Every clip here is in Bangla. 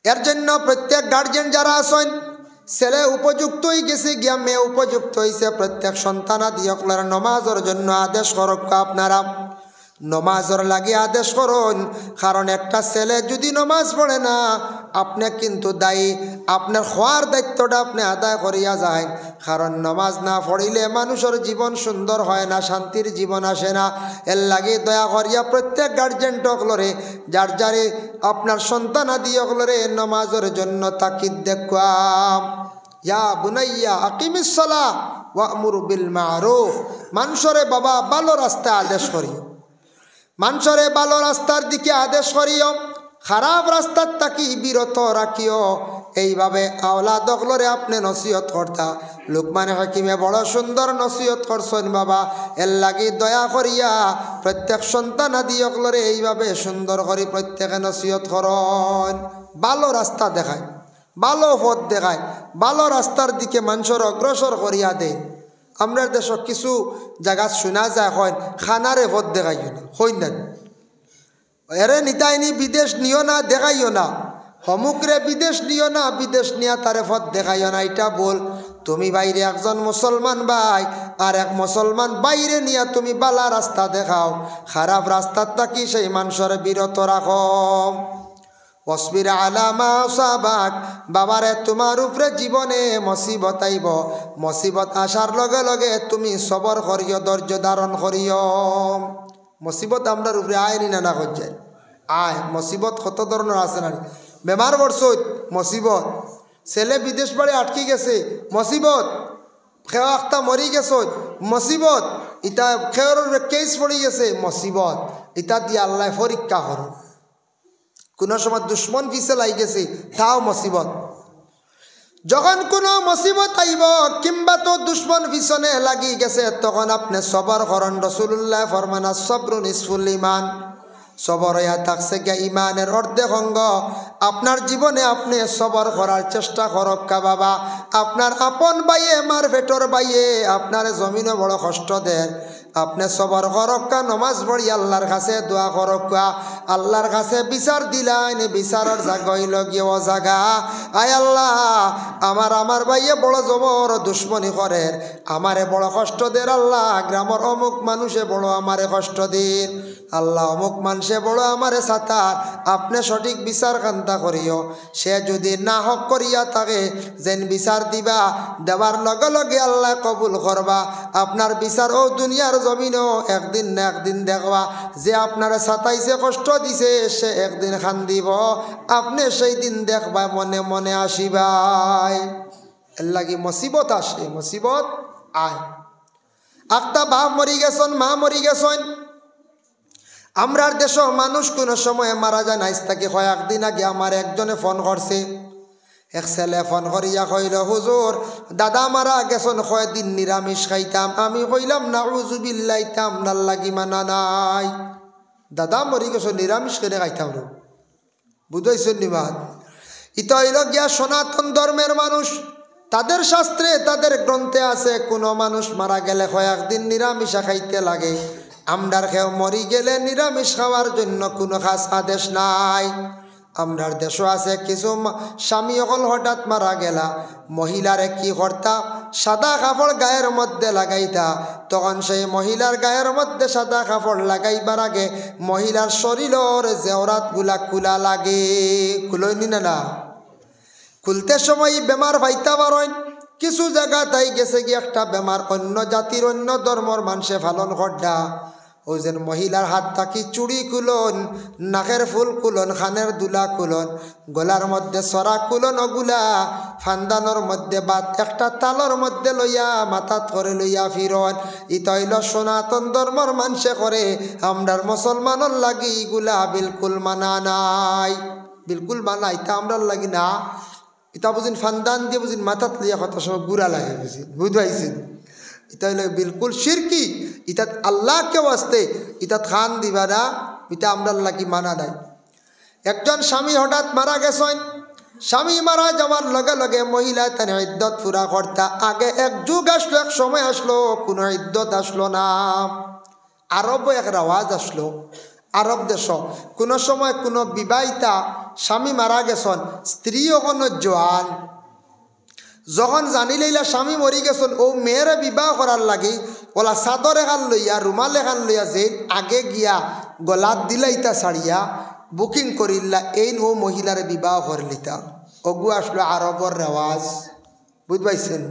এর জন্য প্রত্যেক গার্জিয়ান যারা আছেন, ছেলে উপযুক্ত হয়ে গেছে গিয়া মেয়ে উপযুক্ত হয়েছে, প্রত্যেক সন্তানাদি সকলের নমাজের জন্য আদেশ করক। আপনারা নমাজের লাগে আদেশ করুন, কারণ একটা ছেলে যদি নমাজ পড়ে না, আপনি কিন্তু দায়ী, আপনার খোয়ার দায়িত্বটা আপনি আদায় করিয়া যায়। কারণ নমাজ না পড়িলে মানুষের জীবন সুন্দর হয় না, শান্তির জীবন আসে না। এর লাগে দয়া করিয়া প্রত্যেক গার্জেন টকলরে যার যারে আপনার সন্তান আদি অকলরে নমাজের জন্য তাকিদ দেখুয়াম। ইয়া বুনাইয়া আকিমিস সালাহ ওয়া'মুর বিল মা'রুফ। মানুষরে বাবা ভালো রাস্তা আদেশ করিও, মানুষরে ভালো রাস্তার দিকে আদেশ করিও, খারাপ রাস্তার তাকি বিরত রাখিও। এইভাবে আওলাদ অকলরে আপনি নসিহত করতা। লুকমান হাকিমে বড় সুন্দর নসিহত করছেন বাবা। এর লাগি দয়া করিয়া প্রত্যেক সন্তান আদি অকলরে এইভাবে সুন্দর করে প্রত্যেকে নসিহত করন। ভালো রাস্তা দেখায়, ভালো পথ দেখায়, ভালো রাস্তার দিকে মানুষের অগ্রসর করিয়া দেয়। আমরা দেশ কিছু জায়গা শোনা যায় হয় খানারে পথ দেখাইও না, হই না এরে নিতাইনি বিদেশ নিও না, দেখাইও না। সমুগ্রে বিদেশ নিও না, বিদেশ নিয়া তারে পথ দেখাইও না। এটা বল তুমি বাইরে একজন মুসলমান ভাই আর এক মুসলমান বাইরে নিয়া তুমি বালা রাস্তা দেখাও, খারাপ রাস্তার থাকি সেই মানুষের বিরত রাখো। ওয়াসবির আলা মা আসাবাক। বাবারে তোমার উপরে জীবনে মুসিবত আইব, মুসিবত আসার লগে লগে তুমি সবর করিও, ধৈর্য ধারণ করিও। মুসিবত আমরার উপরে আয়নি না না করছে আয়। মুসিবত কত ধরনের আছে না, বেমার পড়ছ মুসিবত, ছেলে বিদেশ বাড়ি আটকে গেছে মুসিবত, খেও একটা মরি গেছ মুসিবত, ইটা খেওর কেস পড়ে গেছে মুসিবত। ইটা দিয়ে আল্লাহ পরীক্ষা করো। কোনো সময় দুশ্মন পিছে লাই গেছে তাও মুসিবত। যখন কোনো মুসিবত আইব কিংবা তো দুশ্মন পিছনে লাগি গেছে তখন আপনি সবর করন। রাসূলুল্লাহ ফরমান আস-সাবরু নিসফুল ঈমান। সবর হইয়া থাকছে গিয়া ইমানের অর্ধেক অঙ্গ। আপনার জীবনে আপনি সবর করার চেষ্টা করক্কা বাবা। আপনার আপন বাইয়ে মার ভেটর বাইয়ে আপনার জমিনে বড় কষ্ট দেন, আপনি সবর করক্কা, নমাজ পড়ি আল্লাহর কাছে দোয়া করক্কা। আল্লাহর কাছে বিচার দিলাইন, বিচারের জায়গা হইল গিয়ে ও জায়গা। আয় আল্লাহ আমার বাইয়ে বড় জবর দুশ্মনী করে, আমারে বড় কষ্ট দের আল্লাহ। গ্রামের অমুক মানুষে বড় আমারে কষ্ট দিন আল্লাহ, অমুক মানুষে বড় আমারে সাতার। আপনি সঠিক বিচার কান্তা করিও। সে যদি না হক করিয়া থাকে যেন বিচার দিবা, দেওয়ার লগে লগে আল্লাহ কবুল করবা। আপনার বিচার ও দুনিয়ার জমিনও একদিন না একদিন দেখবা। যে আপনার সাতাইছে কষ্ট দিছে সে একদিন খান দিব, আপনি সেই দিন দেখবা মনে মনে আসিবাই। এর লাগি মুসিবত আসে, মুসিবত আয়। একটা বাপ মরি গেছেন, মা মরি গেছেন। আমরার দেশ মানুষ কোনো সময় মারা যায় না। তাকে কয়েকদিন আগে আমার একজনে ফোন করছে, এক ছেলে ফোন করিয়া কইল হুজুর দাদা মারা গেছেন, কয়েকদিন নিরামিষ খাইতাম। আমি কইলাম নাউযুবিল্লাহ, ইতা আপনার লাগি মানা নাই। দাদা মরি গেছো নিরামিষ করে খাইতাম রে, বুঝাইছেন নিবাদ। ইতা হইল গিয়া সনাতন ধর্মের মানুষ, তাদের শাস্ত্রে তাদের গ্রন্থে আছে কোনো মানুষ মারা গেলে কয়েকদিন নিরামিষ খাইতে লাগে। আমরার কেউ মরি গেলে নিরামিষ খাওয়ার জন্য কোনো খাস আদেশ নাই। আমরার দেশও আছে কিছু স্বামী অকল হঠাৎ মারা গেলা, মহিলারে কি করতা, সাদা কাপড় গায়ের মধ্যে লাগাইতা। তখন সেই মহিলার গায়ের মধ্যে সাদা কাপড় লাগাইবার আগে মহিলার শরীরের জেওরাত গুলা খুলা লাগে। খুলইনি না না, খুলতে সময় বেমার পাইতা পারেন। কিছু জায়গা তাই গেছে কি একটা বেমার অন্য জাতির অন্য ধর্মর মানুষে পালন করডা। ওই যেন মহিলার হাত থাকি চুড়ি খুলন, নাকের ফুল খুলন, খানের দুলা খুলন, গলার মধ্যে সরা খুলন, ওগুলা ফান্দানোর মধ্যে বা একটা তালর মধ্যে লইয়া মাথাত করে লইয়া ফিরন। ইতা হইল সনাতন ধর্মর মানুষে করে। আমরার মুসলমানের লাগি এগুলা বিলকুল মানা নাই, বিলকুল মানা। ইতা আমরার লাগি না। ইতা বুঝিন ফান্দান দিয়ে বুঝিন মাথাত লইয়া কত সময় গুড়া লাগে, বুঝিন বুঝাইছেন। ইতা হইল বিলকুল শিরকি। ইতাত আল্লাহকে বাস্তে ইতাত খান দিবা না, ইতা আমরার লাগি মানা নাই। একজন স্বামী হঠাৎ মারা গেছেন, স্বামী মারা যাওয়ার লগে লগে মহিলা তার ইদ্যত পুরা করতা। আগে এক যুগ আসলো, এক সময় আসলো, কোনো ইদ্যত আসলো না। আরব এক রেওয়াজ আসলো, আরব দেশ কোনো সময় কোনো বিবাহিতা স্বামী মারা গেছেন স্ত্রী ওখানে জোয়ান যখন জানি লইলা স্বামী মরি গেছেন ও মেয়েরে বিবাহ করার লাগি ওলা চাদর এখান লইয়া রুমাল এখান লইয়া যে আগে গিয়া গলাত দিলাইতা ছাড়িয়া বুকিং করিল্লা এই ও মহিলারে বিবাহ করলিতা অগু আসলো আরবর রেওয়াজ বুঝ পাইছেন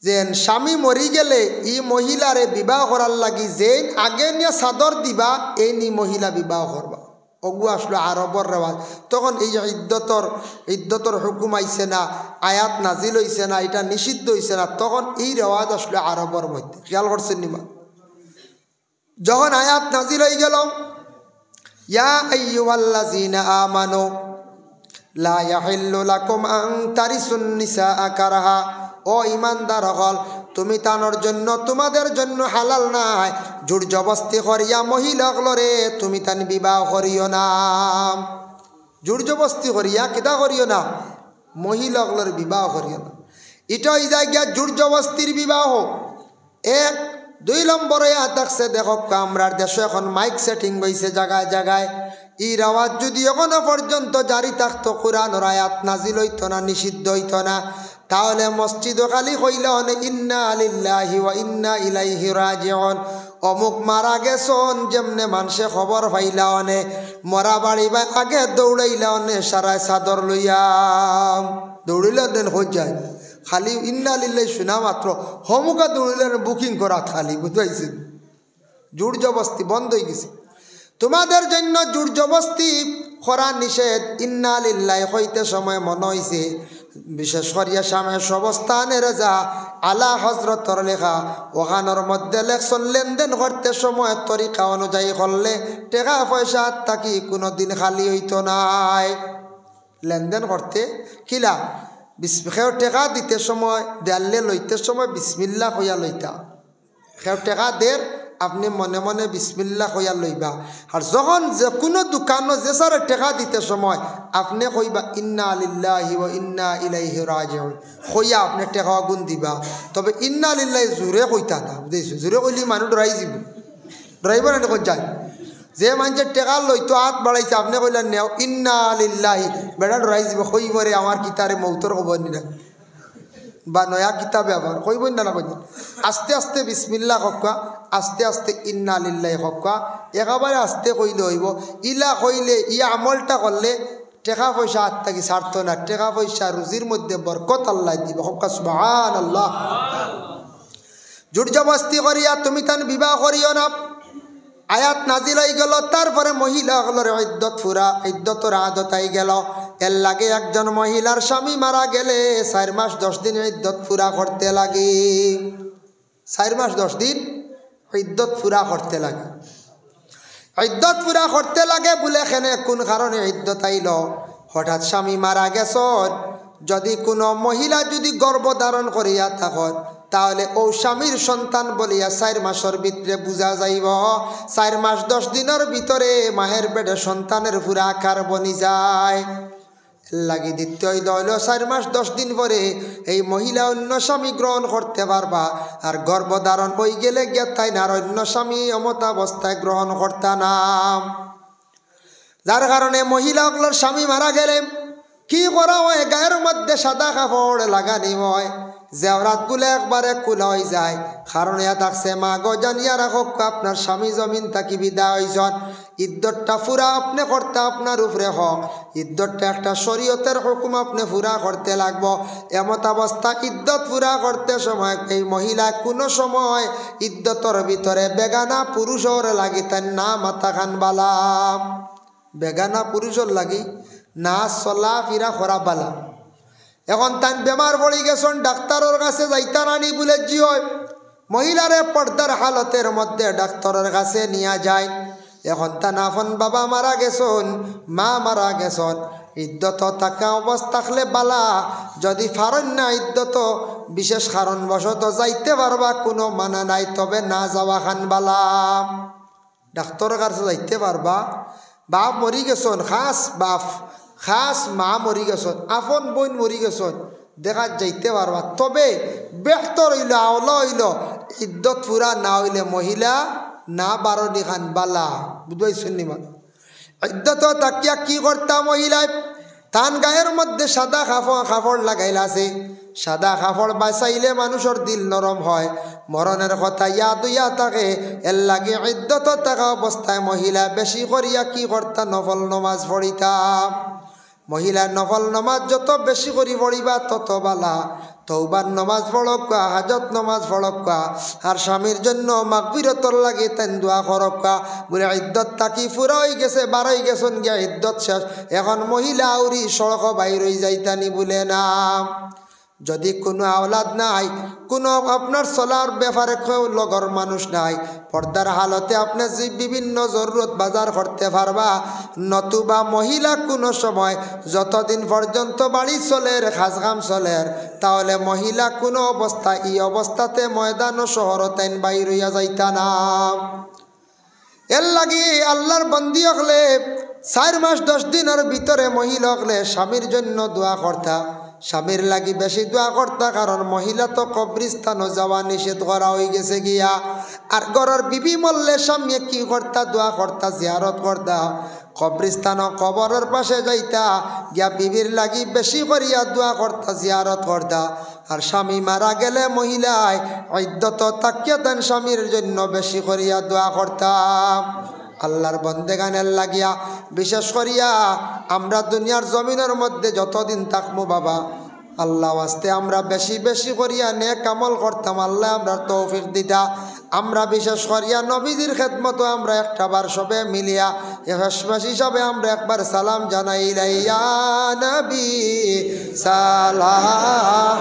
যে স্বামী মরি গেলে ই মহিলারে বিবাহ করার লাগি যে আগে নিয়ে চাদর দিবা এই নি মহিলা বিবাহ করবা অগু আসলো আরবর রেওয়াজ তখন এই যে ইদ্যতর হুকুম আইছে না আয়াত নাজিল হইছে না এটা নিষিদ্ধ হইছে না তখন এই রেওয়াজ আসলো আরবর মধ্যে খেয়াল করছেন নিমা যখন আয়াত নাজিল হয়ে গেল ইয়া আইয়ুহাল্লাযীনা আমানু লা ইয়াহিল্লু লাকুম আন তারিসুন নিসা কারাহা ও ইমানদার হল তুমি তানোর জন্য তোমাদের জন্য হালাল নাই জোর জবস্তি করিয়া মহিলাগুলোরে তুমি তান বিবাহ করিও না জোর জবস্তি করিয়া কিতা করিও না মহিলাগুলোর বিবাহ করিও না এটা এই জায়গায় জোর জবস্তির বিবাহ এক দুই নম্বরে থাকছে দেখো আমরার দেশে এখন মাইক সেটিং হয়েছে জায়গায় জায়গায় এই আওয়াজ যদি এখনো পর্যন্ত জারি থাকতো কোরআনের আয়াত নাজিল হইতো না নিষিদ্ধ হইতো না তাহলে মসজিদ খালি কইলে অনে ইন্না লিল্লাহি ওয়া ইন্না ইলাইহি রাজিউন অমুক মারা গেছন যেমনে মানুষে খবর পাইলা অনে মরা বাড়ি বা আগে দৌড়াইলা অনে সারায় চাদর লইয়া দৌড়িলে দেন হয়ে যায় খালি ইন্না লিল্লাহি শোনা মাত্র হমুকা দৌড়িলে বুকিং করা খালি বুঝতে জোর জবস্তি বন্ধ হয়ে গেছে তোমাদের জন্য জোর জবস্তি করা নিষেধ ইন্না লিল্লাহি হইতে সময় মনে হইছে বিশেষ করিয়া স্বামী সবস্থানের যা আলা হজরতর লেখা ওখানোর মধ্যে লেখসন লেনদেন করতে সময় তরিকা অনুযায়ী করলে টাকা পয়সা থাকি কোনো দিন খালি হইতো নাই লেনদেন করতে কিলা সেও টেকা দিতে সময় দেয়ালে লইতে সময় বিসমিল্লা কইয়া লইতা সেও টেকা দের আপনি মনে মনে বিসমিল্লা কইয়া লইবা আর যখন যে কোনো দোকানও যে সারে টেকা দিতে সময় আপনি কইবা ইন্না লিল্লাহি ওয়া ইন্না ইলাইহি রাজিউন কইয়া আপনি টেকা গুণ দিবা তবে ইন্না লিল্লাহি জোরে কইতা না বুঝেছো জোরে কইলি মানুষ ডরাই যাব ডরাইব না কোন যায় যে মানুষের টেকা লইতো হাত বাড়াইছে আপনি কইলেন নেও ইন্না লিল্লাহি বেড়া ডরাই যাব কইবরে আমার কিতারে মৌতর খবর নি না বা নয়া কিতাবে আবার কইবই না কই আস্তে আস্তে বিসমিল্লাহ হক্কা আস্তে আস্তে ইন্না লিল্লাহি হক্কা একেবারে আস্তে কইলে হইব ইলা কইলে ই আমলটা করলে টাকা পয়সা হাত থাকি ছাড়ত না টাকা পয়সা রুজির মধ্যে বরকত আল্লাহ দিব হক্কা সুবহানাল্লাহ জোর জবস্তি করিয়া তুমি তান বিবাহ করিও না আয়াত নাজিল হয়ে গেল তারপরে মহিলাগুলোর ইদ্যতর আদত হয়ে গেল এর লাগে একজন মহিলার স্বামী মারা গেলে 4 মাস 10 দিন ইদ্যত পুরা করতে লাগে 4 মাস 10 দিন ইদ্যত পুরা করতে লাগে ইদ্যত পুরা করতে লাগে বলে এখানে কোন কারণে ইদ্যত আইল হঠাৎ স্বামী মারা গেছন যদি কোনো মহিলা যদি গর্ভধারণ করিয়া থাকত তাহলে ও স্বামীর সন্তান বলিয়া 4 মাসের ভিতরে বুঝা যাইব 4 মাস 10 দিনের ভিতরে মায়ের পেটে সন্তানের পুরা আকার বনি যায় লাগি দিতে হইল 4 মাস 10 দিন পরে এই মহিলা অন্য স্বামী গ্রহণ করতে পারবা আর গর্ভধারণ হয়ে গেলে গেতাই না অন্য স্বামী অবস্থায় গ্রহণ করতা না যার কারণে মহিলাগুলোর স্বামী মারা গেলে কি করা হয় গায়ের মধ্যে সাদা কাপড় লাগানি হয় জেওরাতগুলো একবারে খোলা হয়ে যায় কারণ ইয়া থাকছে মা গো জানিয়া রাখো আপনার স্বামী জমিন থাকি বিদায় হয়েছেন ইদ্যতটা পুরা আপনি করতে আপনার উপরে হক ইদ্যতটা একটা শরীয়তের হুকুম আপনি পুরা করতে লাগবো এমত অবস্থা ইদ্যত পুরা করতে সময় এই মহিলা কোনো সময় ইদ্যতর ভিতরে বেগানা পুরুষর লাগিতেন না মাথা খান বালা বেগানা পুরুষর লাগি না চলা ফিরা খরা বালা এখন তান বেমার পড়ে গেছেন ডাক্তারের কাছে যাইতা নানি বলে জি হয় মহিলারে পর্দার হালতের মধ্যে ডাক্তারের কাছে নিয়ে যায় এখন তান আপন বাবা মারা গেছেন মা মারা গেছেন ইদ্যত থাকা অবস্থা থাকলে বালা যদি ফারেন না ইদ্যত বিশেষ কারণবশত যাইতে পারবা কোনো মানা নাই তবে না যাওয়া খান বালা ডাক্তারের কাছে যাইতে পারবা বাপ মরি গেছেন খাস বাপ খাস মা মরি গেছেন আপন বোন মরি গেছেন দেখা যাইতে পারবা তবে বেহতর হইল আওলা হইল ইদ্যত পুরা না হইলে মহিলা না বারণি খান বালা বুঝবাইছেন নিমা ইদ্যত তাকিয়া কি করতা মহিলায় তান গায়ের মধ্যে সাদা কাপড় লাগাইলা আছে। সাদা কাপড় বাঁচাইলে মানুষের দিল নরম হয়, মরণের কথা ইয়াদ হইয়া থাকে। এর লাগে ইদ্যত থাকা অবস্থায় মহিলা বেশি করিয়া কি করতা নফল নমাজ পড়িতা। মহিলা নফল নমাজ যত বেশি করি পড়িবা তত বালা। তওবার নমাজ পড়কা, হাজত নমাজ পড়কা, আর স্বামীর জন্য মাগফিরতর লাগে তেন দোয়া করকা। বলে ইদ্যত তাকি ফুরা হয়ে গেছে, বারোই গেছেন গিয়া ইদ্যত শেষ, এখন মহিলা আউরি সড়ক বাইর হয়ে যাইতানি বলে না। যদি কোনো আওলাদ নাই, কোনো আপনার চলার ব্যাপারে লগর মানুষ নাই, পর্দার হালতে আপনি যে বিভিন্ন জরুরত বাজার করতে পারবা। নতুবা মহিলা কোনো সময় যতদিন পর্যন্ত বাড়ি চলের, খাসগাম চলের, তাহলে মহিলা কোনো অবস্থা এই অবস্থাতে ময়দান ও শহরতেন বাইর হইয়া যাইতা না। এর লাগি আল্লাহর বন্দি হলে 4 মাস 10 দিনের ভিতরে মহিলা হলে স্বামীর জন্য দোয়া করতা, স্বামীর লাগি বেশি দোয়া করতা। কারণ মহিলা তো কবরিস্তানও যাওয়া নিষেধ করা হয়ে গেছে গিয়া। আর ঘরের বিবি মরলে স্বামী কি করতা, দোয়া করতা, জিয়ারত করতা। কবরিস্তান কবরের পাশে যাইতা গিয়া বিবির লাগি বেশি করিয়া দোয়া করতা, জিয়ারত করতা। আর স্বামী মারা গেলে মহিলায় ইদ্যত তাকিয়া দেন স্বামীর জন্য বেশি করিয়া দোয়া করতা। আল্লাহর বন্দেগানের লাগিয়া বিশেষ করিয়া আমরা দুনিয়ার জমিনের মধ্যে যতদিন থাকবো বাবা, আল্লাহ আস্তে আমরা বেশি বেশি করিয়া নেক আমল করতাম। আল্লাহ আমরা তৌফিক দিতা। আমরা বিশেষ করিয়া নবীজির খেদমতো আমরা একটাবার সবে মিলিয়া হেসমাস হিসাবে আমরা একবার সালাম জানাই, ইয়া নবী সালাম।